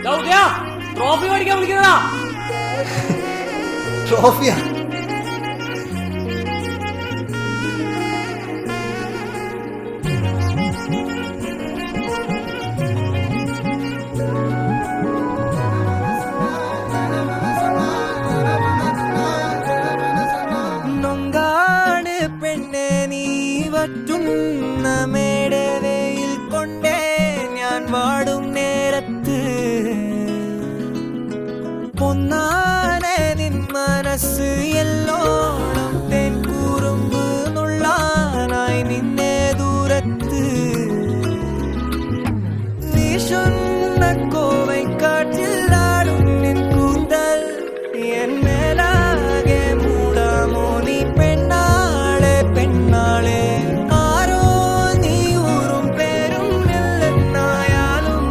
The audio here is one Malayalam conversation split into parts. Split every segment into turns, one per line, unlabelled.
ട്രോഫി മേടിക്കാൻ വിളിക്കുന്നതാ.
ട്രോഫിയാ?
നൊങ്കാണ് പെണ്ണെ നീ വറ്റുന്ന മേടവയിൽ കൊണ്ടേ ഞാൻ വാടും നേരത്ത് പൊന്നാനെ നിൻ മനസ്സ് എല്ലോണം തേൻ കൂറുമ്പ് നുള്ളാനായി നിന്നെ ദൂരത്ത് വീശുന്ന കോവൈ കാറ്റിലാടും നിൻ കൂന്തൽ എൻ മേലാകെ മൂടാമോ നീ പെണ്ണാളെ പെണ്ണാളെ ആരോ നീ ഊറും പേരും ഇല്ലെന്നായാലും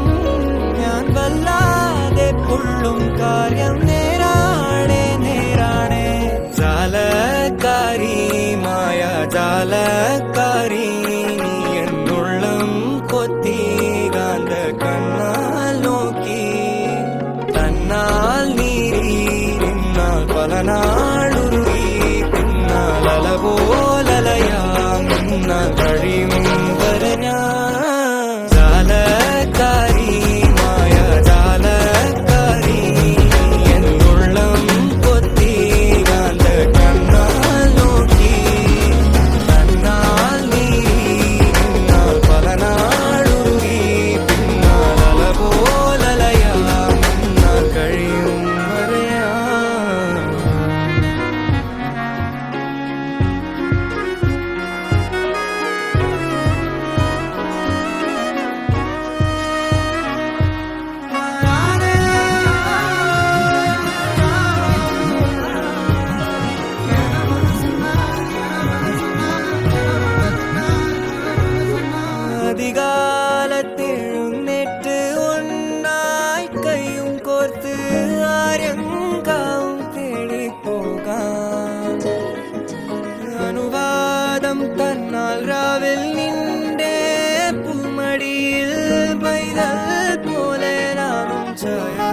ഞാൻ വല്ലാതെ പൊള്ളും കാര്യം നേരാണേ നേരാണേ ജാലക്കാരി മായ ജാലക്കാരി നീ എന്നുള്ളം കൊത്തി കാന്ത കണ്ണാൽ നോക്കി തന്നാൽ നീരി നിന്നാൽ പല നാളുരുകി പിന്നാൽ അലപോലലയാം നിന്നാൽ കഴിയും വരെ ഞാൻ ജാലക്കാരി മായ ജാലക്കാരി എന്നുള്ളം കൊത്തി കാന്ത കണ്ണാൽ നോക്കി തന്നാൽ നീരി നിന്നാൽ പല നാളുരുകി പിന്നാൽ അലപോലലയാം നിന്നാൽ കഴിയും വരെയാ. அதிகாலத்தெழுന്നേറ്റ് ഒന്നായി കൈയും കോർത്ത് ആരെങ്കാവും തേടി പോകാം അനുവാദം തന്നാൽ രാവിൽ നിന്റെ പൂമടിയിൽ പൈതൽ പോലെ നാനും ചായ